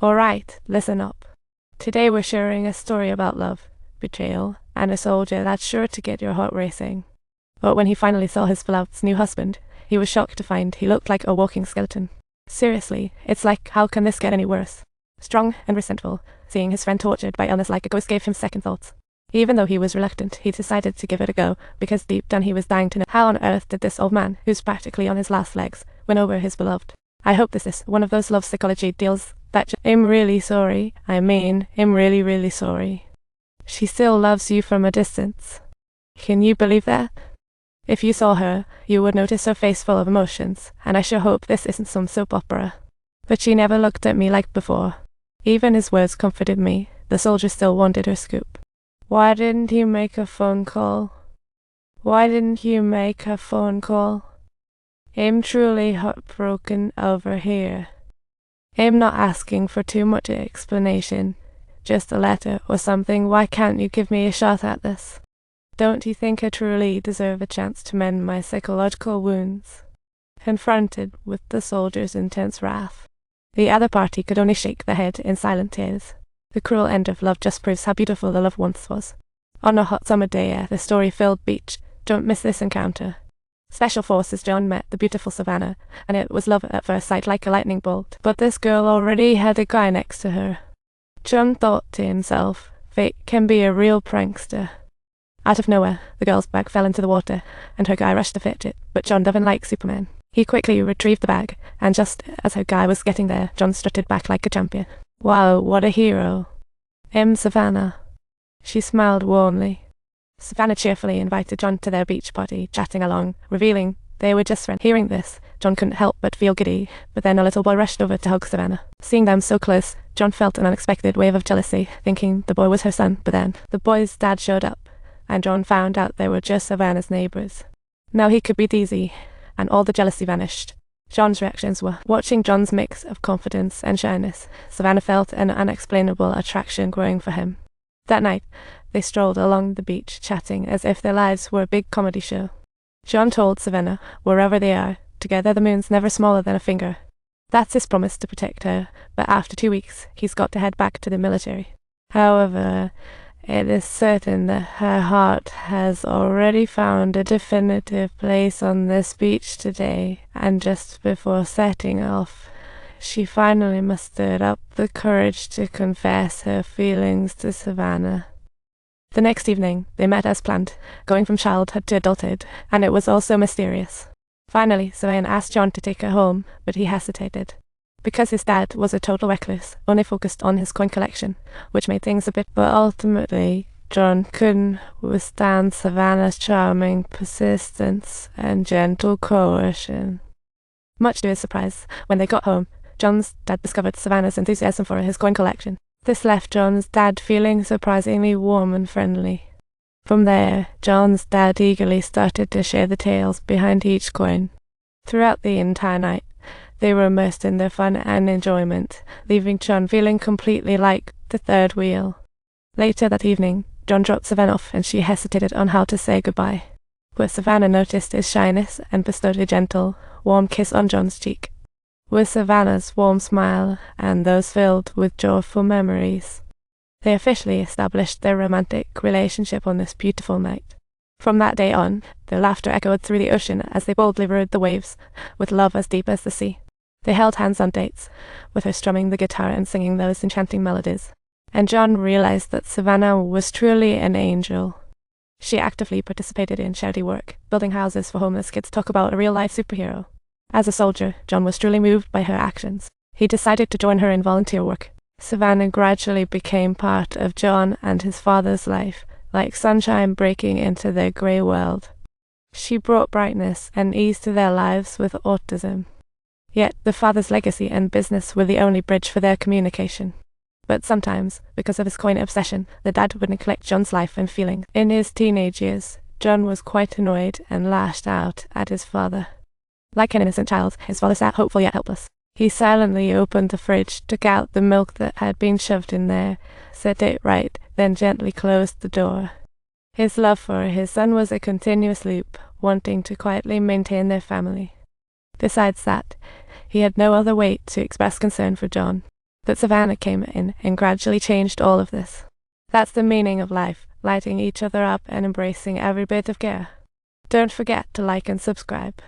Alright, listen up. Today we're sharing a story about love, betrayal, and a soldier that's sure to get your heart racing. But when he finally saw his beloved's new husband, he was shocked to find he looked like a walking skeleton. Seriously, it's like, how can this get any worse? Strong and resentful, seeing his friend tortured by illness like a ghost gave him second thoughts. Even though he was reluctant, he decided to give it a go, because deep down he was dying to know how on earth did this old man, who's practically on his last legs, win over his beloved. I hope this is one of those love psychology deals that I'm really sorry. I'm really, really sorry. She still loves you from a distance. Can you believe that? If you saw her, you would notice her face full of emotions, and I sure hope this isn't some soap opera. But she never looked at me like before. Even his words comforted me. The soldier still wanted her scoop. Why didn't you make a phone call? Why didn't you make a phone call? I'm truly heartbroken over here. I'm not asking for too much explanation. Just a letter or something. Why can't you give me a shot at this? Don't you think I truly deserve a chance to mend my psychological wounds? Confronted with the soldier's intense wrath, the other party could only shake their head in silent tears. The cruel end of love just proves how beautiful the love once was. On a hot summer day at the story-filled beach, don't miss this encounter. Special Forces John met the beautiful Savannah, and it was love at first sight like a lightning bolt. But this girl already had a guy next to her. John thought to himself, fate can be a real prankster. Out of nowhere, the girl's bag fell into the water, and her guy rushed to fetch it, but John doesn't like Superman. He quickly retrieved the bag, and just as her guy was getting there, John strutted back like a champion. Wow, what a hero. Savannah. She smiled warmly. Savannah cheerfully invited John to their beach party, chatting along, revealing they were just friends. Hearing this, John couldn't help but feel giddy, but then a little boy rushed over to hug Savannah. Seeing them so close, John felt an unexpected wave of jealousy, thinking the boy was her son, but then the boy's dad showed up, and John found out they were just Savannah's neighbors. Now he could breathe easy, and all the jealousy vanished. John's reactions were watching John's mix of confidence and shyness. Savannah felt an unexplainable attraction growing for him. That night, they strolled along the beach, chatting as if their lives were a big comedy show. John told Savannah, wherever they are, together the moon's never smaller than a finger. That's his promise to protect her, but after 2 weeks, he's got to head back to the military. However, it is certain that her heart has already found a definitive place on this beach today, and just before setting off, she finally mustered up the courage to confess her feelings to Savannah. The next evening, they met as planned, going from childhood to adulthood, and it was all so mysterious. Finally, Savannah asked John to take her home, but he hesitated. Because his dad was a total recluse, only focused on his coin collection, which made things a bit, but ultimately, John couldn't withstand Savannah's charming persistence and gentle coercion. Much to his surprise, when they got home, John's dad discovered Savannah's enthusiasm for his coin collection. This left John's dad feeling surprisingly warm and friendly. From there, John's dad eagerly started to share the tales behind each coin. Throughout the entire night, they were immersed in their fun and enjoyment, leaving John feeling completely like the third wheel. Later that evening, John dropped Savannah off and she hesitated on how to say goodbye. But Savannah noticed his shyness and bestowed a gentle, warm kiss on John's cheek. With Savannah's warm smile and those filled with joyful memories, they officially established their romantic relationship on this beautiful night. From that day on, their laughter echoed through the ocean as they boldly rode the waves, with love as deep as the sea. They held hands on dates, with her strumming the guitar and singing those enchanting melodies. And John realized that Savannah was truly an angel. She actively participated in charity work, building houses for homeless kids. Talk about a real-life superhero. As a soldier, John was truly moved by her actions. He decided to join her in volunteer work. Savannah gradually became part of John and his father's life, like sunshine breaking into their grey world. She brought brightness and ease to their lives with autism. Yet the father's legacy and business were the only bridge for their communication. But sometimes, because of his coin obsession, the dad would neglect John's life and feelings. In his teenage years, John was quite annoyed and lashed out at his father. Like an innocent child, his father sat hopeful yet helpless. He silently opened the fridge, took out the milk that had been shoved in there, set it right, then gently closed the door. His love for his son was a continuous loop, wanting to quietly maintain their family. Besides that, he had no other way to express concern for John. But Savannah came in and gradually changed all of this. That's the meaning of life, lighting each other up and embracing every bit of care. Don't forget to like and subscribe.